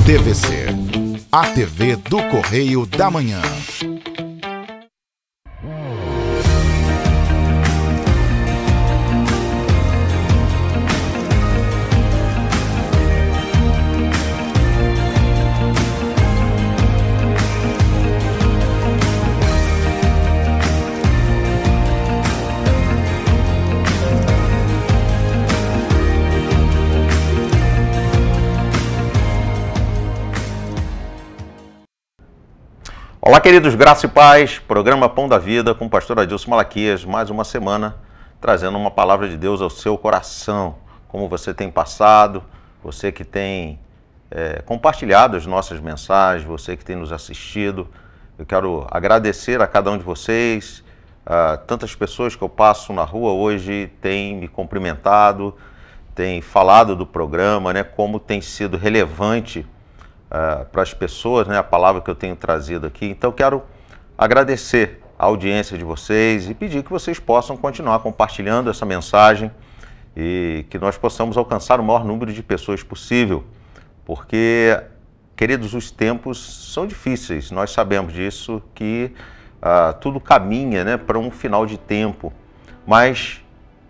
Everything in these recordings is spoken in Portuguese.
TVC, a TV do Correio da Manhã. Olá, queridos, graça e paz, programa Pão da Vida com o pastor Adilson Malaquias, mais uma semana trazendo uma palavra de Deus ao seu coração. Como você tem passado, você que tem compartilhado as nossas mensagens, você que tem nos assistido, eu quero agradecer a cada um de vocês. Tantas pessoas que eu passo na rua hoje têm me cumprimentado, têm falado do programa, né, como tem sido relevante para as pessoas, né, a palavra que eu tenho trazido aqui. Então quero agradecer a audiência de vocês e pedir que vocês possam continuar compartilhando essa mensagem e que nós possamos alcançar o maior número de pessoas possível, porque, queridos, os tempos são difíceis, nós sabemos disso, que tudo caminha, né, para um final de tempo, mas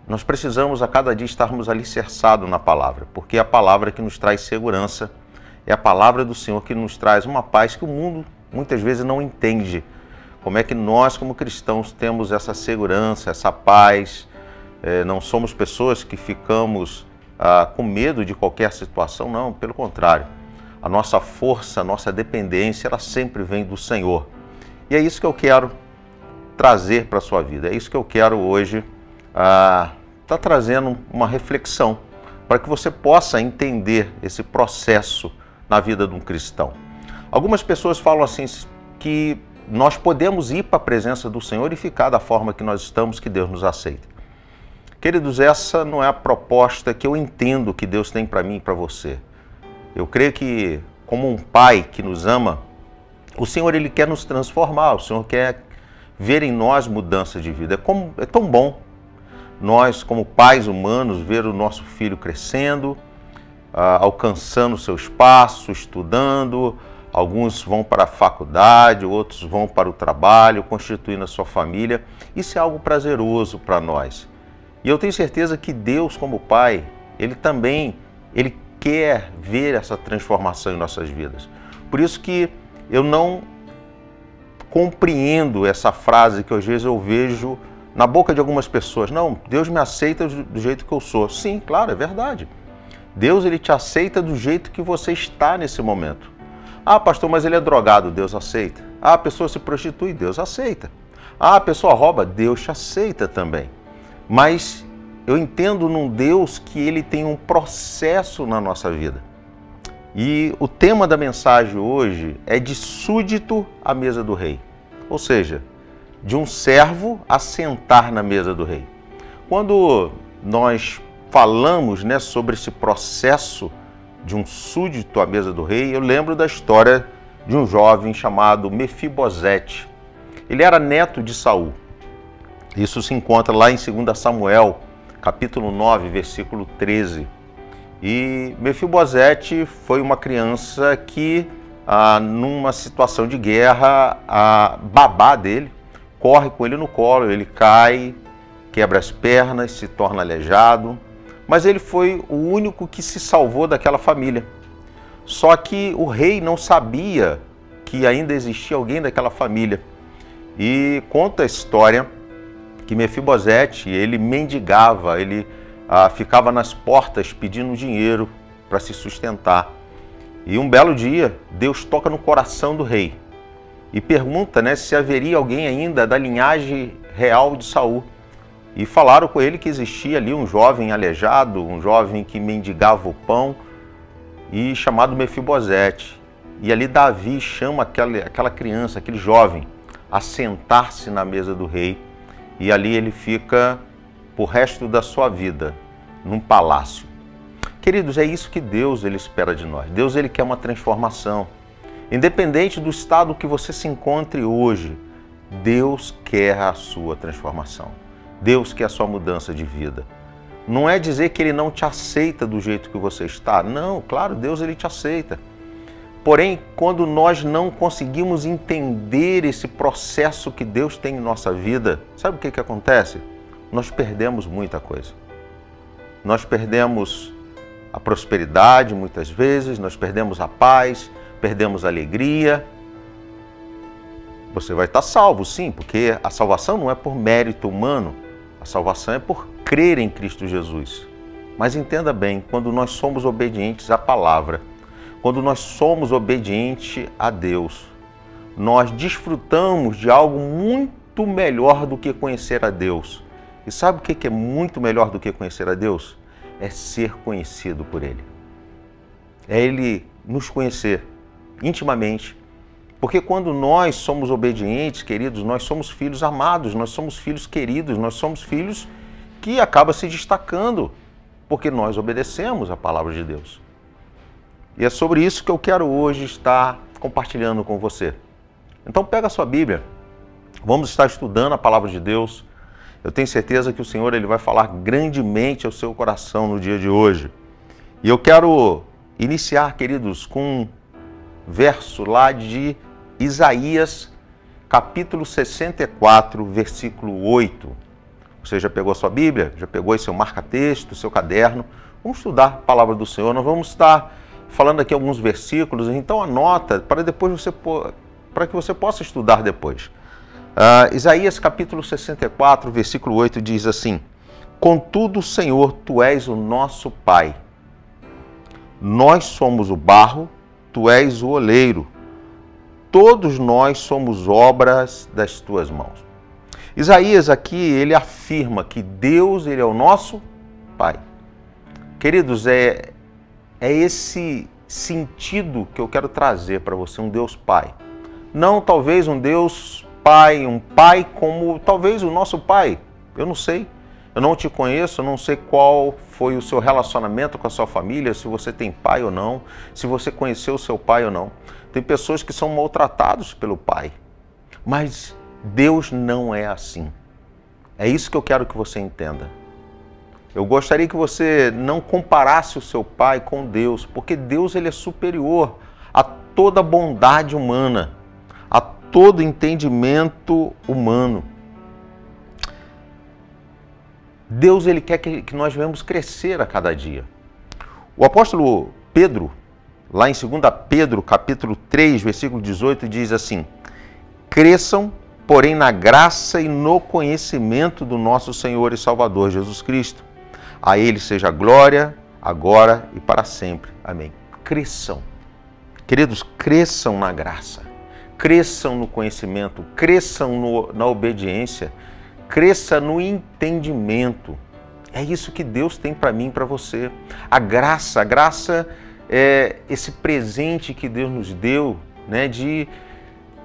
nós precisamos a cada dia estarmos alicerçados na palavra, porque é a palavra que nos traz segurança. É a palavra do Senhor que nos traz uma paz que o mundo muitas vezes não entende. Como é que nós, como cristãos, temos essa segurança, essa paz? Não somos pessoas que ficamos com medo de qualquer situação, não, pelo contrário. A nossa força, a nossa dependência, ela sempre vem do Senhor. E é isso que eu quero trazer para a sua vida. É isso que eu quero hoje estar trazendo uma reflexão para que você possa entender esse processo na vida de um cristão. Algumas pessoas falam assim que nós podemos ir para a presença do Senhor e ficar da forma que nós estamos, que Deus nos aceita. Queridos, essa não é a proposta que eu entendo que Deus tem para mim e para você. Eu creio que, como um pai que nos ama, o Senhor ele quer nos transformar, o Senhor quer ver em nós mudança de vida. É tão bom nós, como pais humanos, ver o nosso filho crescendo, alcançando o seu espaço, estudando. Alguns vão para a faculdade, outros vão para o trabalho, constituindo a sua família. Isso é algo prazeroso para nós. E eu tenho certeza que Deus, como Pai, Ele quer ver essa transformação em nossas vidas. Por isso que eu não compreendo essa frase que às vezes eu vejo na boca de algumas pessoas. Não, Deus me aceita do jeito que eu sou. Sim, claro, é verdade. Deus ele te aceita do jeito que você está nesse momento. Ah, pastor, mas ele é drogado, Deus aceita. Ah, a pessoa se prostitui, Deus aceita. Ah, a pessoa rouba, Deus te aceita também. Mas eu entendo num Deus que ele tem um processo na nossa vida. E o tema da mensagem hoje é de súdito à mesa do rei. Ou seja, de um servo a sentar na mesa do rei. Quando nós falamos, né, sobre esse processo de um súdito à mesa do rei, eu lembro da história de um jovem chamado Mefibosete. Ele era neto de Saul. Isso se encontra lá em 2 Samuel, capítulo 9, versículo 13. E Mefibosete foi uma criança que, numa situação de guerra, a babá dele corre com ele no colo, ele cai, quebra as pernas, se torna aleijado. Mas ele foi o único que se salvou daquela família. Só que o rei não sabia que ainda existia alguém daquela família. E conta a história que Mefibosete, ele mendigava, ele ficava nas portas pedindo dinheiro para se sustentar. E um belo dia, Deus toca no coração do rei e pergunta, né, se haveria alguém ainda da linhagem real de Saul. E falaram com ele que existia ali um jovem aleijado, um jovem que mendigava o pão, e chamado Mefibosete. E ali Davi chama aquela criança, aquele jovem, a sentar-se na mesa do rei. E ali ele fica por resto da sua vida, num palácio. Queridos, é isso que Deus ele espera de nós. Deus ele quer uma transformação. Independente do estado que você se encontre hoje, Deus quer a sua transformação. Deus quer a sua mudança de vida. Não é dizer que Ele não te aceita do jeito que você está. Não, claro, Deus Ele te aceita. Porém, quando nós não conseguimos entender esse processo que Deus tem em nossa vida, sabe o que acontece? Nós perdemos muita coisa. Nós perdemos a prosperidade muitas vezes, nós perdemos a paz, perdemos a alegria. Você vai estar salvo, sim, porque a salvação não é por mérito humano, a salvação é por crer em Cristo Jesus. Mas entenda bem, quando nós somos obedientes à palavra, quando nós somos obedientes a Deus, nós desfrutamos de algo muito melhor do que conhecer a Deus. E sabe o que é muito melhor do que conhecer a Deus? É ser conhecido por Ele. É Ele nos conhecer intimamente. Porque quando nós somos obedientes, queridos, nós somos filhos amados, nós somos filhos queridos, nós somos filhos que acabam se destacando, porque nós obedecemos a palavra de Deus. E é sobre isso que eu quero hoje estar compartilhando com você. Então pega a sua Bíblia, vamos estar estudando a palavra de Deus. Eu tenho certeza que o Senhor ele vai falar grandemente ao seu coração no dia de hoje. E eu quero iniciar, queridos, com um verso lá de Isaías, capítulo 64, versículo 8. Você já pegou a sua Bíblia? Já pegou aí seu marca-texto, seu caderno? Vamos estudar a palavra do Senhor. Nós vamos estar falando aqui alguns versículos, então anota para depois para que você possa estudar depois. Isaías capítulo 64, versículo 8 diz assim: Contudo, Senhor, Tu és o nosso Pai. Nós somos o barro, Tu és o oleiro. Todos nós somos obras das Tuas mãos. Isaías aqui, ele afirma que Deus, ele é o nosso Pai. Queridos, é esse sentido que eu quero trazer para você, um Deus Pai. Não talvez um Deus Pai, um Pai como talvez o nosso Pai. Eu não sei, eu não te conheço, eu não sei qual foi o seu relacionamento com a sua família, se você tem pai ou não, se você conheceu o seu pai ou não. Tem pessoas que são maltratadas pelo pai, mas Deus não é assim. É isso que eu quero que você entenda. Eu gostaria que você não comparasse o seu pai com Deus, porque Deus ele é superior a toda bondade humana, a todo entendimento humano. Deus ele quer que nós venhamos crescer a cada dia. O apóstolo Pedro, lá em 2 Pedro, capítulo 3, versículo 18, diz assim: Cresçam, porém, na graça e no conhecimento do nosso Senhor e Salvador Jesus Cristo. A Ele seja a glória, agora e para sempre. Amém. Cresçam. Queridos, cresçam na graça, cresçam no conhecimento, cresçam na obediência, cresça no entendimento. É isso que Deus tem para mim e para você. A graça é esse presente que Deus nos deu, né, de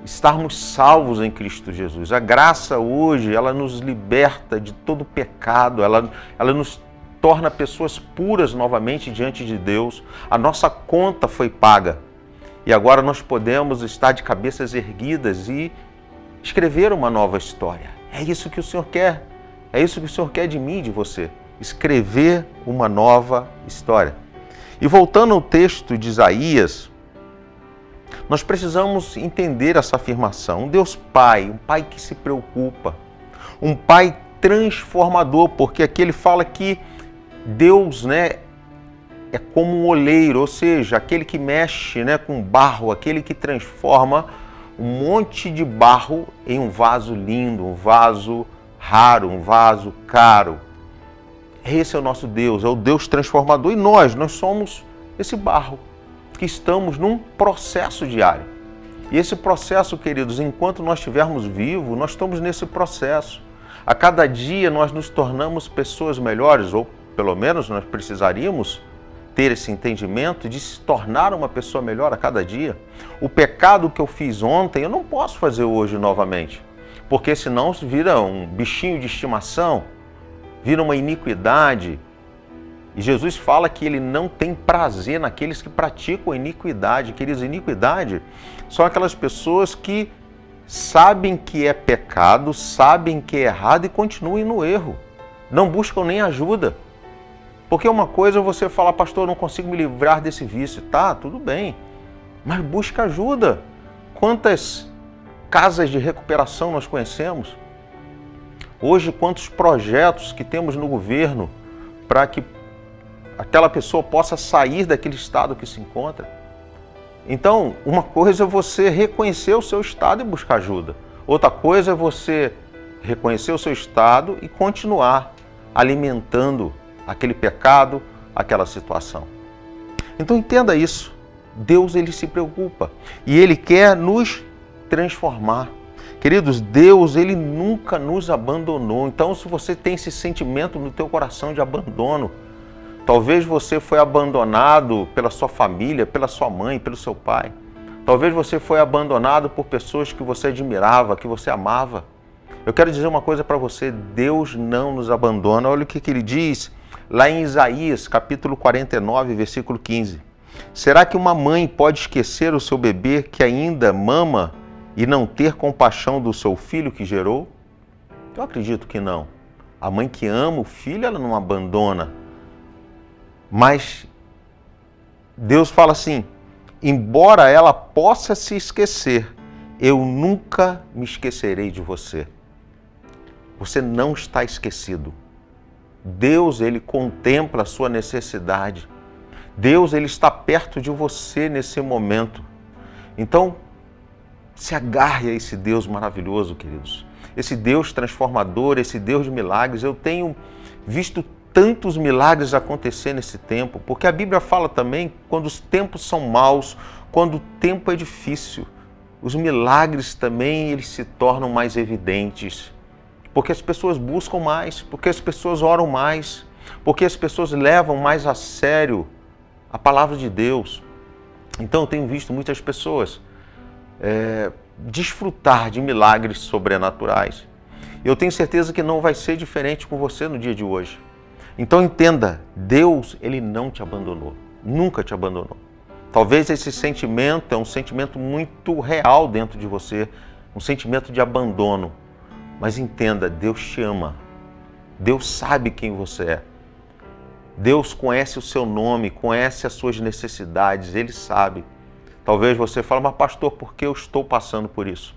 estarmos salvos em Cristo Jesus. A graça hoje, ela nos liberta de todo pecado, ela nos torna pessoas puras novamente diante de Deus. A nossa conta foi paga e agora nós podemos estar de cabeças erguidas e escrever uma nova história. É isso que o Senhor quer, é isso que o Senhor quer de mim e de você, escrever uma nova história. E voltando ao texto de Isaías, nós precisamos entender essa afirmação. Um Deus Pai, um Pai que se preocupa, um Pai transformador, porque aqui ele fala que Deus, né, é como um oleiro, ou seja, aquele que mexe, né, com barro, aquele que transforma um monte de barro em um vaso lindo, um vaso raro, um vaso caro. Esse é o nosso Deus, é o Deus transformador, e nós somos esse barro que estamos num processo diário. E esse processo, queridos, enquanto nós estivermos vivos, nós estamos nesse processo. A cada dia nós nos tornamos pessoas melhores, ou pelo menos nós precisaríamos ter esse entendimento de se tornar uma pessoa melhor a cada dia. O pecado que eu fiz ontem, eu não posso fazer hoje novamente, porque senão vira um bichinho de estimação, vira uma iniquidade. E Jesus fala que ele não tem prazer naqueles que praticam iniquidade. Queridos, iniquidade são aquelas pessoas que sabem que é pecado, sabem que é errado e continuam no erro. Não buscam nem ajuda. Porque uma coisa é você falar, pastor, eu não consigo me livrar desse vício. Tá, tudo bem. mas busca ajuda. Quantas casas de recuperação nós conhecemos? Hoje, quantos projetos que temos no governo para que aquela pessoa possa sair daquele estado que se encontra? Então, uma coisa é você reconhecer o seu estado e buscar ajuda. Outra coisa é você reconhecer o seu estado e continuar alimentando aquele pecado, aquela situação. Então entenda isso. Deus, ele se preocupa e ele quer nos transformar. Queridos, Deus, ele nunca nos abandonou. Então, se você tem esse sentimento no teu coração de abandono, talvez você foi abandonado pela sua família, pela sua mãe, pelo seu pai. Talvez você foi abandonado por pessoas que você admirava, que você amava. Eu quero dizer uma coisa para você, Deus não nos abandona. Olha o que ele diz lá em Isaías, capítulo 49, versículo 15. Será que uma mãe pode esquecer o seu bebê que ainda mama e não ter compaixão do seu filho que gerou? Eu acredito que não. A mãe que ama o filho, ela não abandona. Mas Deus fala assim, embora ela possa se esquecer, eu nunca me esquecerei de você. Você não está esquecido. Deus, ele contempla a sua necessidade. Deus, ele está perto de você nesse momento. Então, se agarre a esse Deus maravilhoso, queridos. Esse Deus transformador, esse Deus de milagres. Eu tenho visto tantos milagres acontecer nesse tempo, porque a Bíblia fala também quando os tempos são maus, quando o tempo é difícil, os milagres também eles se tornam mais evidentes, porque as pessoas buscam mais, porque as pessoas oram mais, porque as pessoas levam mais a sério a palavra de Deus. Então eu tenho visto muitas pessoas desfrutar de milagres sobrenaturais. Eu tenho certeza que não vai ser diferente com você no dia de hoje. Então entenda, Deus, ele não te abandonou, nunca te abandonou. Talvez esse sentimento é um sentimento muito real dentro de você, um sentimento de abandono. Mas entenda, Deus te ama, Deus sabe quem você é. Deus conhece o seu nome, conhece as suas necessidades, Ele sabe. Talvez você fale, mas pastor, por que eu estou passando por isso?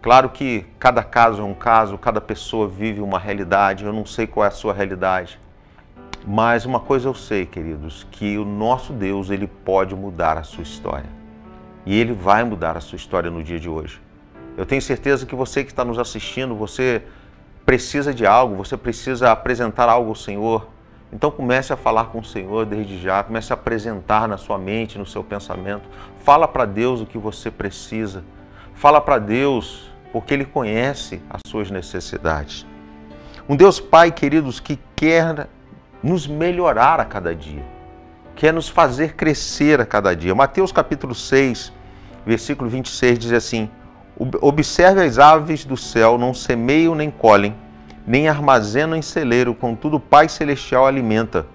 Claro que cada caso é um caso, cada pessoa vive uma realidade, eu não sei qual é a sua realidade. Mas uma coisa eu sei, queridos, que o nosso Deus, ele pode mudar a sua história. E ele vai mudar a sua história no dia de hoje. Eu tenho certeza que você que está nos assistindo, você precisa de algo, você precisa apresentar algo ao Senhor. Então comece a falar com o Senhor desde já, comece a apresentar na sua mente, no seu pensamento. Fala para Deus o que você precisa. Fala para Deus, porque Ele conhece as suas necessidades. Um Deus Pai, queridos, que quer nos melhorar a cada dia, quer nos fazer crescer a cada dia. Mateus capítulo 6, versículo 26 diz assim, observe as aves do céu, não semeiam nem colhem, nem armazenam em celeiro, contudo o Pai Celestial alimenta.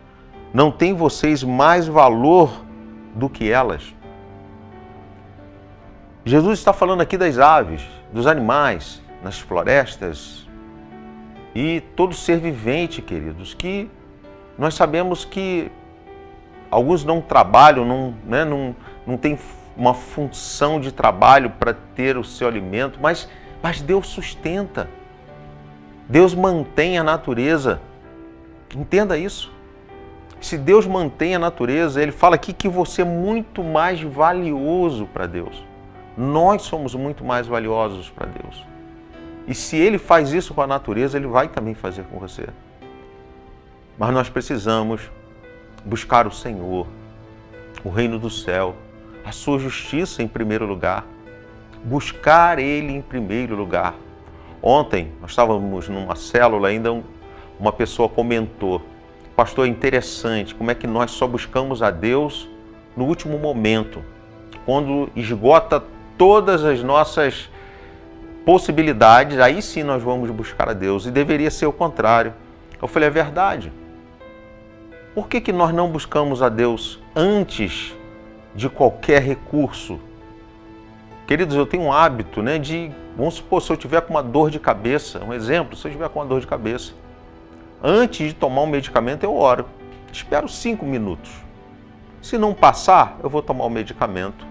Não tem vocês mais valor do que elas? Jesus está falando aqui das aves, dos animais, nas florestas e todo ser vivente, queridos, que nós sabemos que alguns não trabalham, não tem uma função de trabalho para ter o seu alimento, mas Deus sustenta, Deus mantém a natureza. Entenda isso. Se Deus mantém a natureza, Ele fala aqui que você é muito mais valioso para Deus. Nós somos muito mais valiosos para Deus. E se Ele faz isso com a natureza, Ele vai também fazer com você. Mas nós precisamos buscar o Senhor, o reino do céu, a sua justiça em primeiro lugar. Buscar Ele em primeiro lugar. Ontem, nós estávamos numa célula, ainda uma pessoa comentou, pastor, é interessante como é que nós só buscamos a Deus no último momento, quando esgota todas as nossas possibilidades, aí sim nós vamos buscar a Deus, e deveria ser o contrário. Eu falei, é verdade. Por que nós não buscamos a Deus antes de qualquer recurso? Queridos, eu tenho um hábito, vamos supor, se eu tiver com uma dor de cabeça, um exemplo, se eu tiver com uma dor de cabeça, antes de tomar um medicamento eu oro, espero 5 minutos. Se não passar, eu vou tomar o medicamento.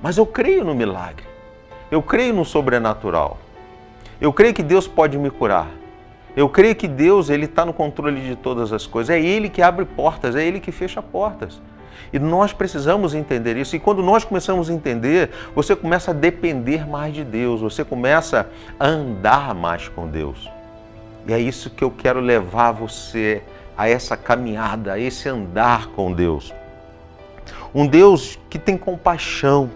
Mas eu creio no milagre. Eu creio no sobrenatural. Eu creio que Deus pode me curar. Eu creio que Deus, Ele está no controle de todas as coisas. É Ele que abre portas, é Ele que fecha portas. E nós precisamos entender isso. E quando nós começamos a entender, você começa a depender mais de Deus. Você começa a andar mais com Deus. E é isso que eu quero levar você a essa caminhada, a esse andar com Deus. Um Deus que tem compaixão.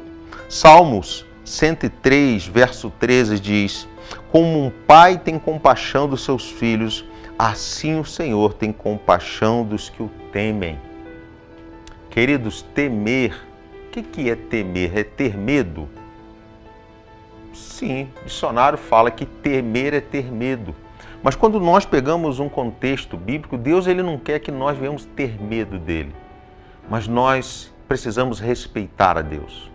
Salmos 103, verso 13 diz: como um pai tem compaixão dos seus filhos, assim o Senhor tem compaixão dos que o temem. Queridos, temer, o que é temer? É ter medo? Sim, o dicionário fala que temer é ter medo. Mas quando nós pegamos um contexto bíblico, Deus ele não quer que nós venhamos ter medo dele. Mas nós precisamos respeitar a Deus.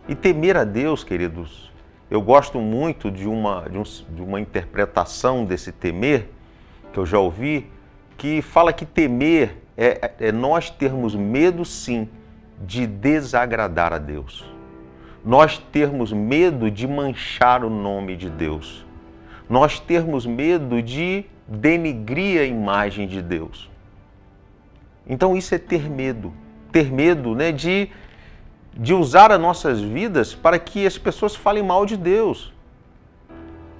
E temer a Deus, queridos, eu gosto muito de uma interpretação desse temer, que eu já ouvi, que fala que temer é nós termos medo, sim, de desagradar a Deus. Nós termos medo de manchar o nome de Deus. Nós termos medo de denigrir a imagem de Deus. Então isso é ter medo. Ter medo, né, de usar as nossas vidas para que as pessoas falem mal de Deus.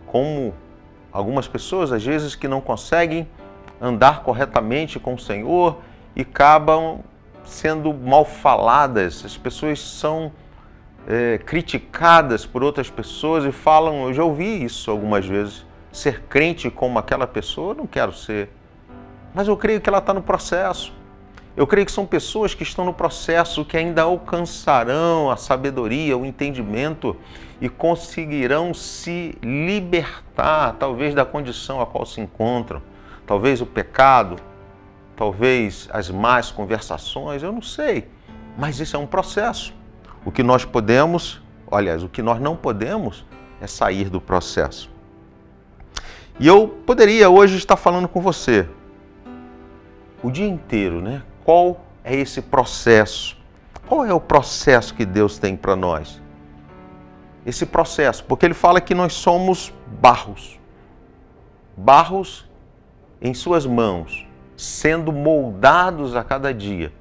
Como algumas pessoas, às vezes, que não conseguem andar corretamente com o Senhor e acabam sendo mal faladas. As pessoas são criticadas por outras pessoas e falam, eu já ouvi isso algumas vezes, ser crente como aquela pessoa, eu não quero ser. Mas eu creio que ela está no processo. Eu creio que são pessoas que estão no processo, que ainda alcançarão a sabedoria, o entendimento e conseguirão se libertar, talvez, da condição a qual se encontram. Talvez o pecado, talvez as más conversações, eu não sei. Mas isso é um processo. O que nós podemos, aliás, o que nós não podemos é sair do processo. E eu poderia hoje estar falando com você o dia inteiro, né? Qual é esse processo? Qual é o processo que Deus tem para nós? Esse processo, porque Ele fala que nós somos barros. Barros em suas mãos, sendo moldados a cada dia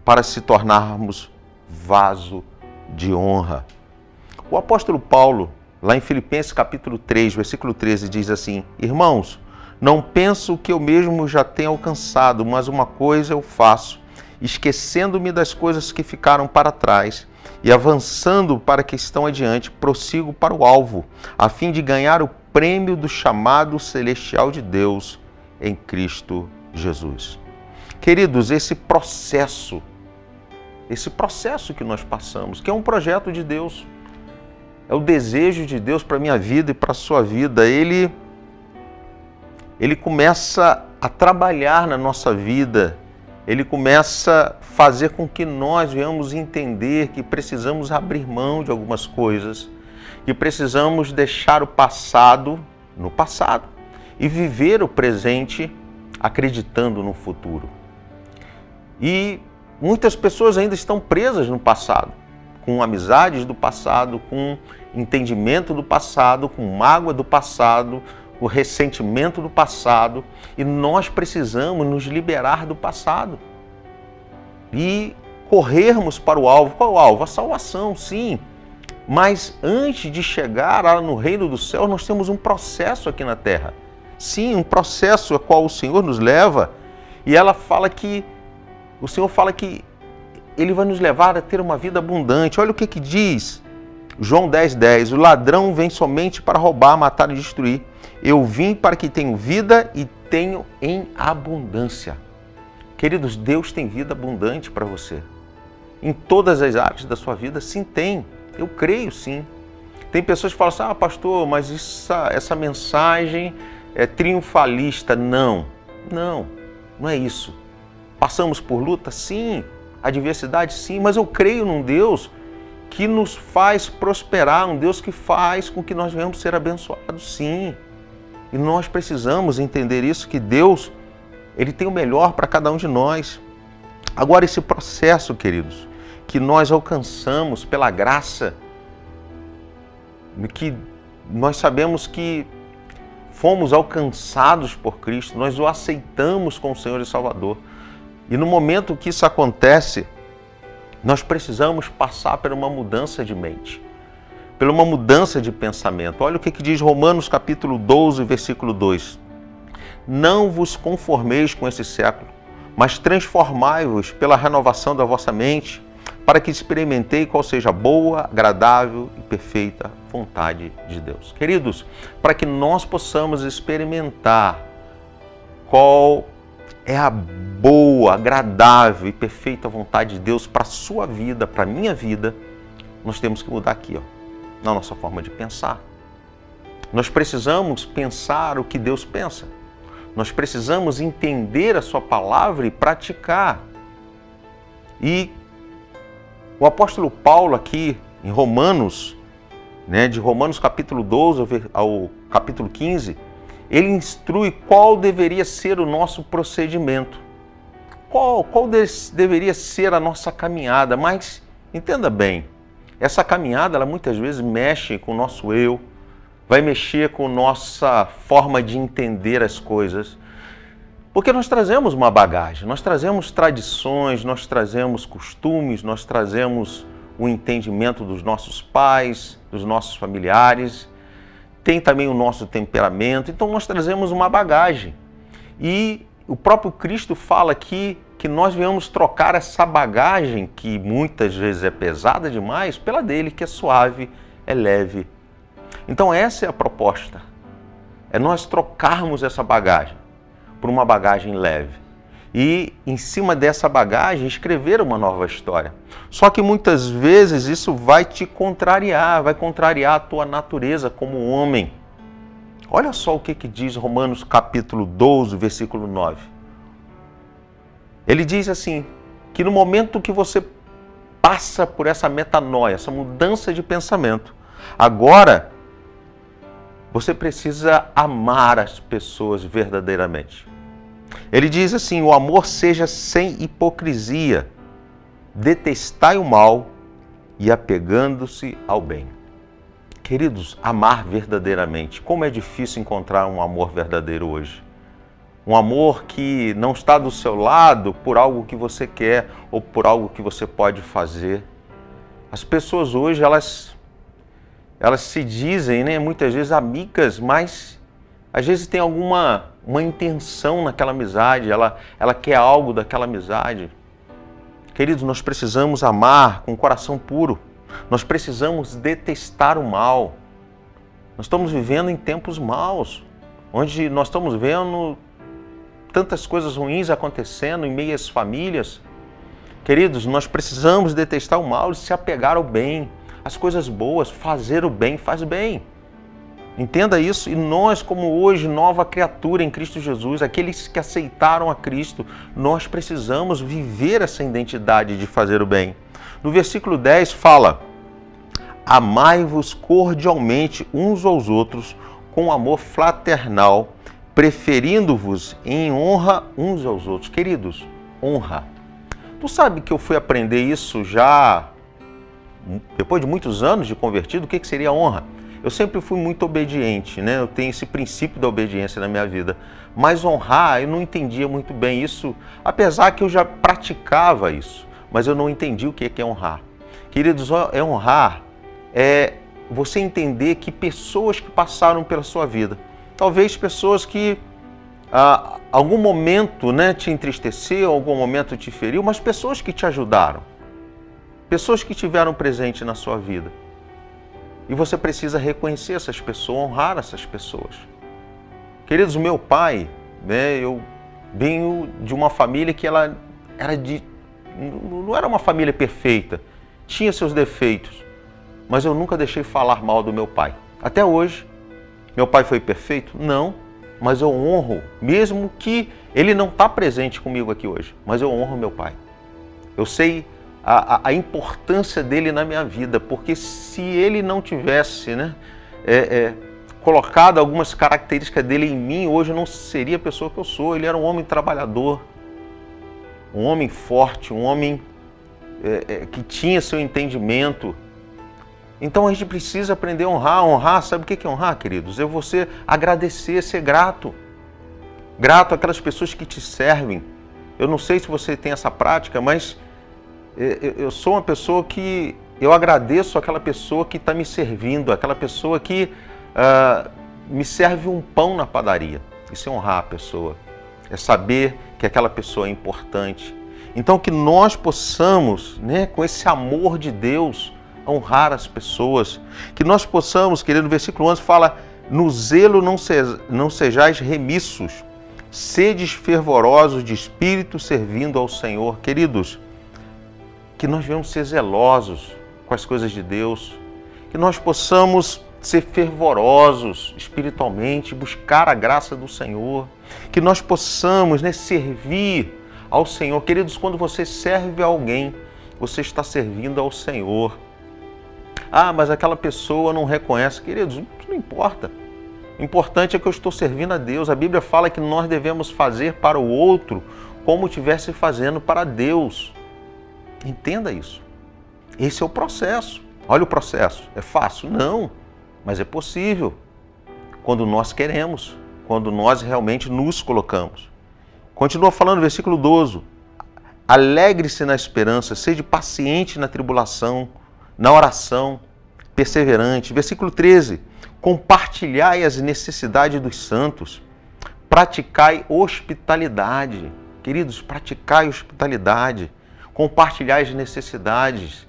para se tornarmos vaso de honra. O apóstolo Paulo, lá em Filipenses capítulo 3, versículo 13, diz assim: irmãos, não penso que eu mesmo já tenha alcançado, mas uma coisa eu faço, esquecendo-me das coisas que ficaram para trás e avançando para que estão adiante, prossigo para o alvo, a fim de ganhar o prêmio do chamado celestial de Deus em Cristo Jesus. Queridos, esse processo que nós passamos, que é um projeto de Deus, é o desejo de Deus para a minha vida e para a sua vida, Ele começa a trabalhar na nossa vida, Ele começa a fazer com que nós venhamos entender que precisamos abrir mão de algumas coisas, que precisamos deixar o passado no passado e viver o presente acreditando no futuro. E muitas pessoas ainda estão presas no passado, com amizades do passado, com entendimento do passado, com mágoa do passado, o ressentimento do passado, e nós precisamos nos liberar do passado e corrermos para o alvo. Qual é o alvo? A salvação, sim. Mas antes de chegar lá no reino do céu, nós temos um processo aqui na terra. Sim, um processo a qual o Senhor nos leva, e o Senhor fala que Ele vai nos levar a ter uma vida abundante. Olha o que diz João 10:10. O ladrão vem somente para roubar, matar e destruir. Eu vim para que tenham vida e tenham em abundância. Queridos, Deus tem vida abundante para você. Em todas as áreas da sua vida, sim, tem. Eu creio, sim. Tem pessoas que falam assim, pastor, mas essa mensagem é triunfalista. Não é isso. Passamos por luta? Sim. Adversidade? Sim. Mas eu creio num Deus que nos faz prosperar, um Deus que faz com que nós venhamos ser abençoados, sim. E nós precisamos entender isso, que Deus, Ele tem o melhor para cada um de nós. Agora, esse processo, queridos, que nós alcançamos pela graça, que nós sabemos que fomos alcançados por Cristo, nós o aceitamos como Senhor e Salvador. E no momento que isso acontece, nós precisamos passar por uma mudança de mente, por uma mudança de pensamento. Olha o que diz Romanos capítulo 12, versículo 2. Não vos conformeis com esse século, mas transformai-vos pela renovação da vossa mente, para que experimentei qual seja a boa, agradável e perfeita vontade de Deus. Queridos, para que nós possamos experimentar qual é a boa, agradável e perfeita vontade de Deus para a sua vida, para a minha vida, nós temos que mudar aqui, na nossa forma de pensar. Nós precisamos pensar o que Deus pensa. Nós precisamos entender a sua palavra e praticar. E o apóstolo Paulo aqui em Romanos, de Romanos capítulo 12 ao capítulo 15, ele instrui qual deveria ser o nosso procedimento, qual deveria ser a nossa caminhada. Mas entenda bem, essa caminhada ela muitas vezes mexe com o nosso eu, vai mexer com a nossa forma de entender as coisas, porque nós trazemos uma bagagem, nós trazemos tradições, nós trazemos costumes, nós trazemos o entendimento dos nossos pais, dos nossos familiares, tem também o nosso temperamento, então nós trazemos uma bagagem. E o próprio Cristo fala aqui que nós viemos trocar essa bagagem, que muitas vezes é pesada demais, pela dele, que é suave, é leve. Então essa é a proposta, é nós trocarmos essa bagagem por uma bagagem leve. E em cima dessa bagagem escrever uma nova história. Só que muitas vezes isso vai te contrariar, vai contrariar a tua natureza como homem. Olha só o que diz Romanos capítulo 12, versículo 9. Ele diz assim, que no momento que você passa por essa metanoia, essa mudança de pensamento, agora você precisa amar as pessoas verdadeiramente. Ele diz assim, o amor seja sem hipocrisia, detestai o mal e apegando-se ao bem. Queridos, amar verdadeiramente. Como é difícil encontrar um amor verdadeiro hoje. Um amor que não está do seu lado por algo que você quer ou por algo que você pode fazer. As pessoas hoje, elas se dizem, muitas vezes amigas, mas às vezes tem uma intenção naquela amizade, ela quer algo daquela amizade. Queridos, nós precisamos amar com o coração puro. Nós precisamos detestar o mal. Nós estamos vivendo em tempos maus, onde nós estamos vendo tantas coisas ruins acontecendo em meio às famílias. Queridos, nós precisamos detestar o mal e se apegar ao bem, às coisas boas, fazer o bem, faz bem. Entenda isso. E nós, como hoje, nova criatura em Cristo Jesus, aqueles que aceitaram a Cristo, nós precisamos viver essa identidade de fazer o bem. No versículo 10 fala, amai-vos cordialmente uns aos outros com amor fraternal, preferindo-vos em honra uns aos outros. Queridos, honra. Tu sabe que eu fui aprender isso já depois de muitos anos de convertido, o que seria honra? Eu sempre fui muito obediente, eu tenho esse princípio da obediência na minha vida. Mas honrar, eu não entendia muito bem isso, apesar que eu já praticava isso. Mas eu não entendi o que é honrar. Queridos, honrar é você entender que pessoas que passaram pela sua vida, talvez pessoas que algum momento te entristeceu, algum momento te feriu, mas pessoas que te ajudaram, pessoas que tiveram presente na sua vida. E você precisa reconhecer essas pessoas, honrar essas pessoas. Queridos, meu pai, eu venho de uma família que ela não era uma família perfeita, tinha seus defeitos, mas eu nunca deixei falar mal do meu pai. Até hoje, meu pai foi perfeito? Não, mas eu honro, mesmo que ele não está presente comigo aqui hoje, mas eu honro meu pai. Eu sei a importância dele na minha vida, porque se ele não tivesse colocado algumas características dele em mim, hoje eu não seria a pessoa que eu sou. Ele era um homem trabalhador, um homem forte, um homem que tinha seu entendimento. Então a gente precisa aprender a honrar. Honrar, sabe o que é honrar, queridos? É você agradecer, ser grato. Grato àquelas pessoas que te servem. Eu não sei se você tem essa prática, mas eu sou uma pessoa que eu agradeço àquela pessoa que está me servindo, aquela pessoa que me serve um pão na padaria. Isso é honrar a pessoa. É saber que aquela pessoa é importante. Então que nós possamos, né, com esse amor de Deus, honrar as pessoas. Que nós possamos, querido, no versículo 11 fala, no zelo não sejais remissos, sedes fervorosos de espírito servindo ao Senhor. Queridos, que nós venhamos ser zelosos com as coisas de Deus, que nós possamos ser fervorosos espiritualmente, buscar a graça do Senhor, que nós possamos, né, servir ao Senhor. Queridos, quando você serve a alguém, você está servindo ao Senhor. Ah, mas aquela pessoa não reconhece. Queridos, isso não importa. O importante é que eu estou servindo a Deus. A Bíblia fala que nós devemos fazer para o outro como estivesse fazendo para Deus. Entenda isso. Esse é o processo. Olha o processo. É fácil? Não. Mas é possível. Quando nós queremos. Quando nós realmente nos colocamos. Continua falando, versículo 12. Alegre-se na esperança, sede paciente na tribulação, na oração, perseverante. Versículo 13. Compartilhai as necessidades dos santos, praticai hospitalidade. Queridos, praticai hospitalidade, compartilhai as necessidades.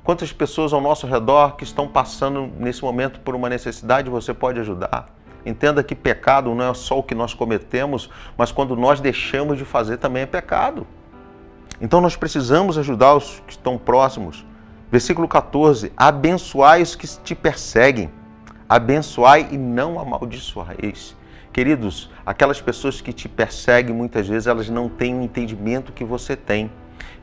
Quantas pessoas ao nosso redor que estão passando nesse momento por uma necessidade você pode ajudar? Entenda que pecado não é só o que nós cometemos, mas quando nós deixamos de fazer também é pecado. Então nós precisamos ajudar os que estão próximos. Versículo 14, abençoai os que te perseguem, abençoai e não amaldiçoeis. Queridos, aquelas pessoas que te perseguem, muitas vezes elas não têm o entendimento que você tem.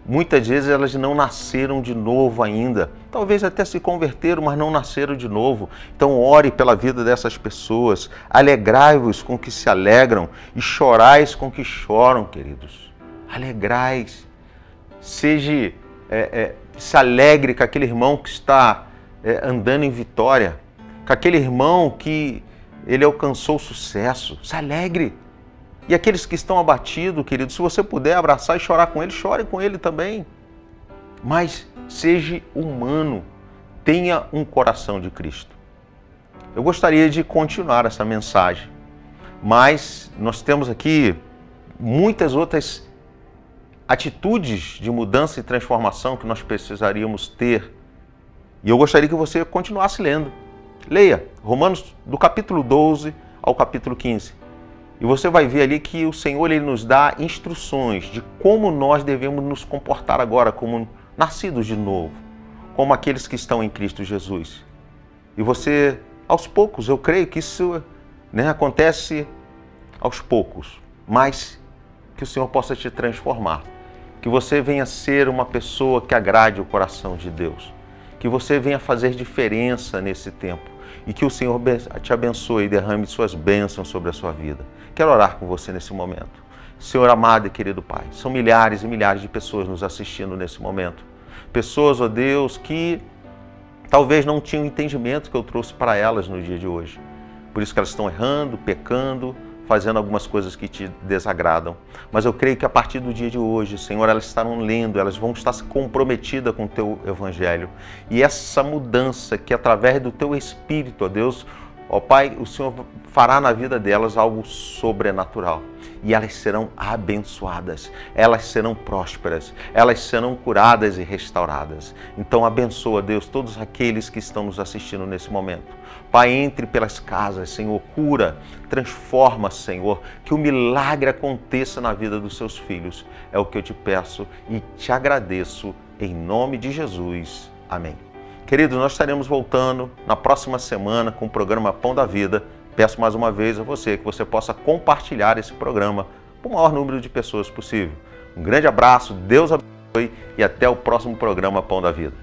Muitas vezes elas não nasceram de novo ainda. Talvez até se converteram, mas não nasceram de novo. Então ore pela vida dessas pessoas. Alegrai-vos com que se alegram e chorais com que choram, queridos. Alegrais. Se alegre com aquele irmão que está andando em vitória, com aquele irmão que ele alcançou sucesso. Se alegre. E aqueles que estão abatidos, querido, se você puder abraçar e chorar com ele, chore com ele também. Mas seja humano, tenha um coração de Cristo. Eu gostaria de continuar essa mensagem, mas nós temos aqui muitas outras atitudes de mudança e transformação que nós precisaríamos ter. E eu gostaria que você continuasse lendo. Leia Romanos do capítulo 12 ao capítulo 15. E você vai ver ali que o Senhor ele nos dá instruções de como nós devemos nos comportar agora como nascidos de novo, como aqueles que estão em Cristo Jesus. E você, aos poucos, eu creio que isso acontece aos poucos, mas que o Senhor possa te transformar, que você venha ser uma pessoa que agrade o coração de Deus, que você venha fazer diferença nesse tempo e que o Senhor te abençoe e derrame suas bênçãos sobre a sua vida. Quero orar com você nesse momento. Senhor amado e querido Pai, são milhares e milhares de pessoas nos assistindo nesse momento. Pessoas, ó Deus, que talvez não tinham o entendimento que eu trouxe para elas no dia de hoje. Por isso que elas estão errando, pecando, fazendo algumas coisas que te desagradam. Mas eu creio que a partir do dia de hoje, Senhor, elas estarão lendo, elas vão estar comprometidas com o Teu Evangelho. E essa mudança que através do Teu Espírito, ó Deus, ó Pai, o Senhor fará na vida delas algo sobrenatural. E elas serão abençoadas, elas serão prósperas, elas serão curadas e restauradas. Então abençoa, Deus, todos aqueles que estão nos assistindo nesse momento. Pai, entre pelas casas, Senhor, cura, transforma, Senhor, que o milagre aconteça na vida dos seus filhos. É o que eu te peço e te agradeço em nome de Jesus. Amém. Queridos, nós estaremos voltando na próxima semana com o programa Pão da Vida. Peço mais uma vez a você que você possa compartilhar esse programa para o maior número de pessoas possível. Um grande abraço, Deus abençoe e até o próximo programa Pão da Vida.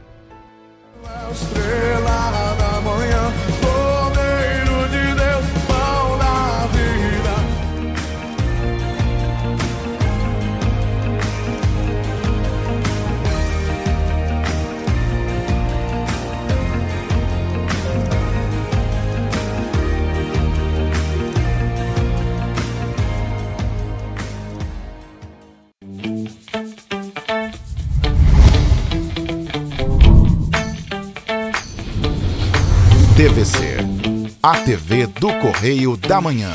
DVC, a TV do Correio da Manhã.